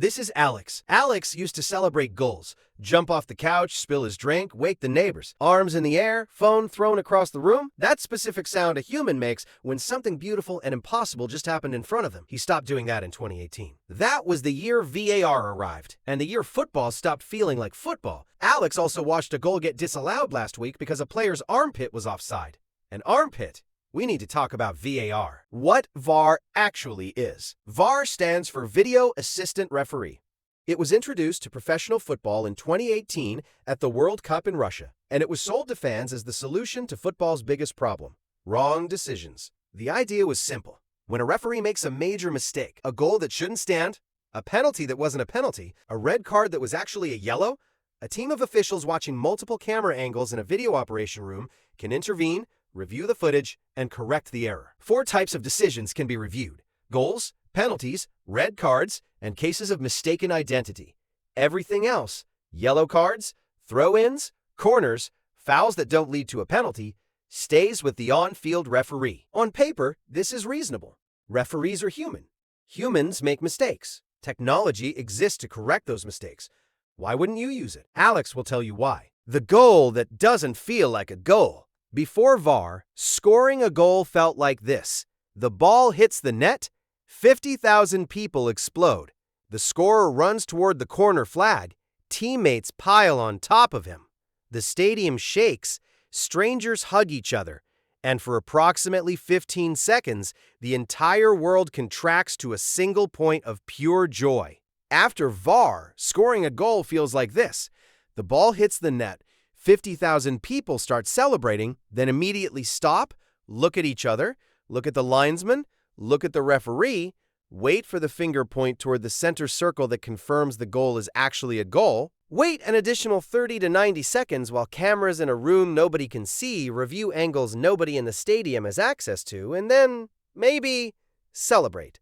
This is Alex. Alex used to celebrate goals. Jump off the couch, spill his drink, wake the neighbors. Arms in the air, phone thrown across the room. That specific sound a human makes when something beautiful and impossible just happened in front of him. He stopped doing that in 2018. That was the year VAR arrived, and the year football stopped feeling like football. Alex also watched a goal get disallowed last week because a player's armpit was offside. An armpit? We need to talk about VAR. What VAR actually is. VAR stands for Video Assistant Referee. It was introduced to professional football in 2018 at the World Cup in Russia, and it was sold to fans as the solution to football's biggest problem: wrong decisions. The idea was simple. When a referee makes a major mistake, a goal that shouldn't stand, a penalty that wasn't a penalty, a red card that was actually a yellow, a team of officials watching multiple camera angles in a video operation room can intervene, review the footage, and correct the error. 4 types of decisions can be reviewed: goals, penalties, red cards, and cases of mistaken identity. Everything else, yellow cards, throw-ins, corners, fouls that don't lead to a penalty, stays with the on-field referee. On paper, this is reasonable. Referees are human. Humans make mistakes. Technology exists to correct those mistakes. Why wouldn't you use it? Alex will tell you why. The goal that doesn't feel like a goal. Before VAR, scoring a goal felt like this. The ball hits the net, 50,000 people explode. The scorer runs toward the corner flag. Teammates pile on top of him. The stadium shakes. Strangers hug each other. And for approximately 15 seconds, the entire world contracts to a single point of pure joy. After VAR, scoring a goal feels like this. The ball hits the net. 50,000 people start celebrating, then immediately stop, look at each other, look at the linesman, look at the referee, wait for the finger point toward the center circle that confirms the goal is actually a goal, wait an additional 30 to 90 seconds while cameras in a room nobody can see review angles nobody in the stadium has access to, and then, maybe, celebrate.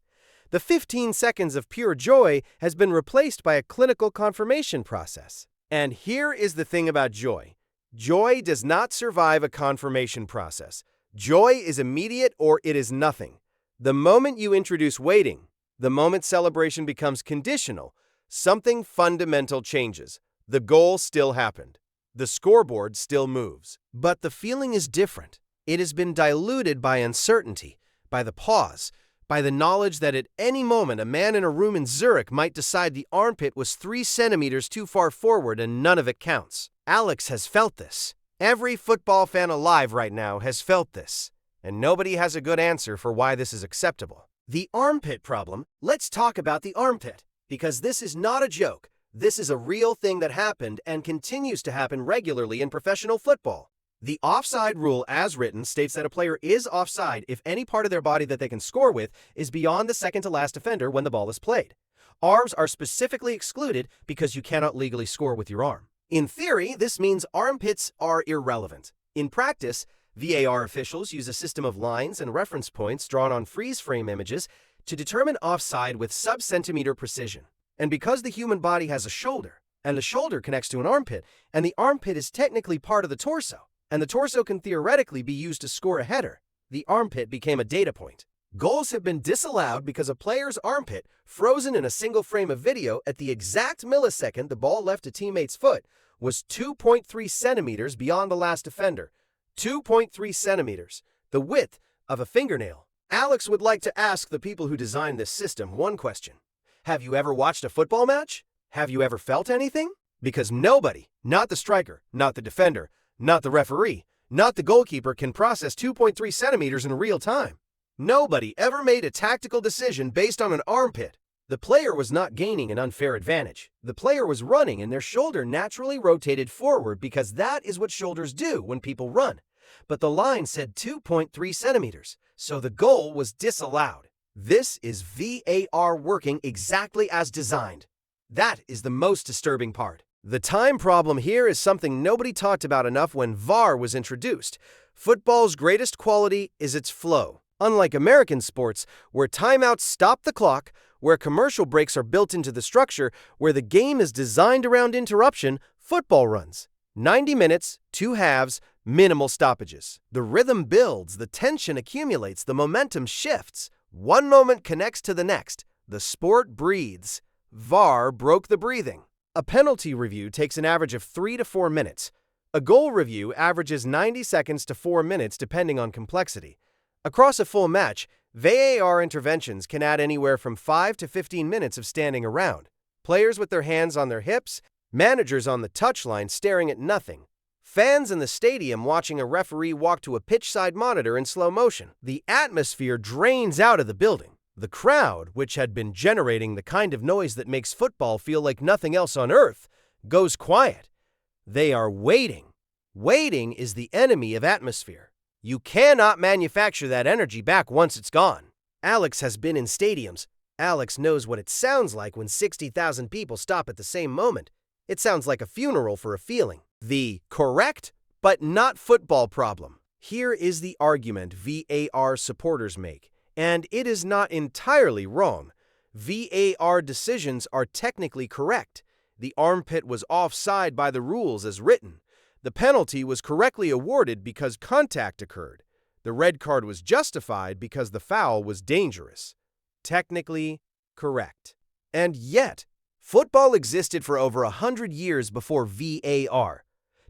The 15 seconds of pure joy has been replaced by a clinical confirmation process. And here is the thing about joy. Joy does not survive a confirmation process. Joy is immediate or it is nothing. The moment you introduce waiting, the moment celebration becomes conditional, something fundamental changes. The goal still happened. The scoreboard still moves. But the feeling is different. It has been diluted by uncertainty, by the pause, by the knowledge that at any moment a man in a room in Zurich might decide the armpit was 3 centimeters too far forward and none of it counts. Alex has felt this. Every football fan alive right now has felt this. And nobody has a good answer for why this is acceptable. The armpit problem. Let's talk about the armpit. Because this is not a joke. This is a real thing that happened and continues to happen regularly in professional football. The offside rule as written states that a player is offside if any part of their body that they can score with is beyond the second-to-last defender when the ball is played. Arms are specifically excluded because you cannot legally score with your arm. In theory, this means armpits are irrelevant. In practice, VAR officials use a system of lines and reference points drawn on freeze-frame images to determine offside with sub-centimeter precision. And because the human body has a shoulder, and the shoulder connects to an armpit, and the armpit is technically part of the torso, and the torso can theoretically be used to score a header, the armpit became a data point. Goals have been disallowed because a player's armpit, frozen in a single frame of video at the exact millisecond the ball left a teammate's foot, was 2.3 centimeters beyond the last defender. 2.3 centimeters, the width of a fingernail. Alex would like to ask the people who designed this system one question. Have you ever watched a football match? Have you ever felt anything? Because nobody, not the striker, not the defender, not the referee, not the goalkeeper, can process 2.3 centimeters in real time. Nobody ever made a tactical decision based on an armpit. The player was not gaining an unfair advantage. The player was running and their shoulder naturally rotated forward because that is what shoulders do when people run. But the line said 2.3 centimeters, so the goal was disallowed. This is VAR working exactly as designed. That is the most disturbing part. The time problem here is something nobody talked about enough when VAR was introduced. Football's greatest quality is its flow. Unlike American sports, where timeouts stop the clock, where commercial breaks are built into the structure, where the game is designed around interruption, football runs. 90 minutes, 2 halves, minimal stoppages. The rhythm builds, the tension accumulates, the momentum shifts. One moment connects to the next. The sport breathes. VAR broke the breathing. A penalty review takes an average of 3 to 4 minutes. A goal review averages 90 seconds to 4 minutes depending on complexity. Across a full match, VAR interventions can add anywhere from 5 to 15 minutes of standing around. Players with their hands on their hips, managers on the touchline staring at nothing, fans in the stadium watching a referee walk to a pitch-side monitor in slow motion. The atmosphere drains out of the building. The crowd, which had been generating the kind of noise that makes football feel like nothing else on earth, goes quiet. They are waiting. Waiting is the enemy of atmosphere. You cannot manufacture that energy back once it's gone. Alex has been in stadiums. Alex knows what it sounds like when 60,000 people stop at the same moment. It sounds like a funeral for a feeling. The correct but not football problem. Here is the argument VAR supporters make, and it is not entirely wrong. VAR decisions are technically correct. The armpit was offside by the rules as written. The penalty was correctly awarded because contact occurred. The red card was justified because the foul was dangerous. Technically correct. And yet, football existed for over 100 years before VAR.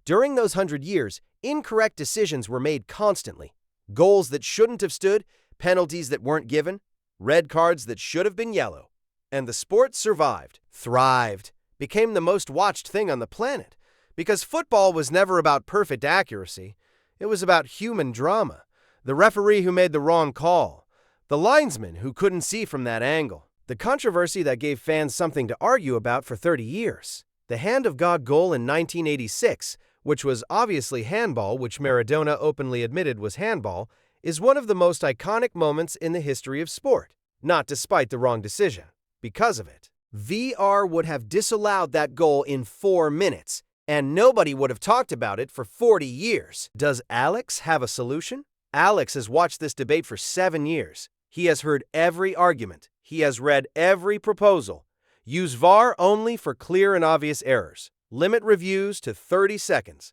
During those 100 years, incorrect decisions were made constantly. Goals that shouldn't have stood, penalties that weren't given, red cards that should have been yellow. And the sport survived, thrived, became the most watched thing on the planet. Because football was never about perfect accuracy. It was about human drama. The referee who made the wrong call. The linesman who couldn't see from that angle. The controversy that gave fans something to argue about for 30 years. The Hand of God goal in 1986, which was obviously handball, which Maradona openly admitted was handball, is one of the most iconic moments in the history of sport. Not despite the wrong decision. Because of it. VAR would have disallowed that goal in 4 minutes. And nobody would have talked about it for 40 years. Does Alex have a solution? Alex has watched this debate for 7 years. He has heard every argument. He has read every proposal. Use VAR only for clear and obvious errors. Limit reviews to 30 seconds.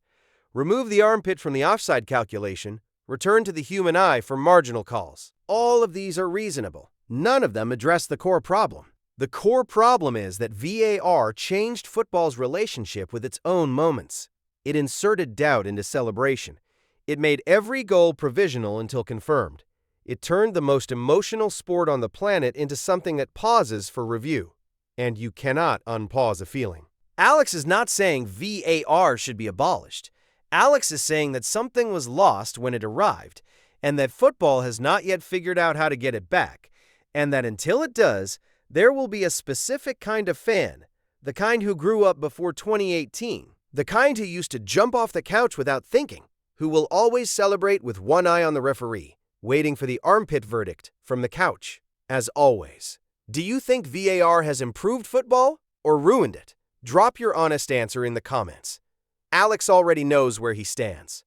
Remove the armpit from the offside calculation. Return to the human eye for marginal calls. All of these are reasonable. None of them address the core problem. The core problem is that VAR changed football's relationship with its own moments. It inserted doubt into celebration. It made every goal provisional until confirmed. It turned the most emotional sport on the planet into something that pauses for review. And you cannot unpause a feeling. Alex is not saying VAR should be abolished. Alex is saying that something was lost when it arrived, and that football has not yet figured out how to get it back, and that until it does, there will be a specific kind of fan, the kind who grew up before 2018, the kind who used to jump off the couch without thinking, who will always celebrate with one eye on the referee, waiting for the armpit verdict from the couch, as always. Do you think VAR has improved football or ruined it? Drop your honest answer in the comments. Alex already knows where he stands.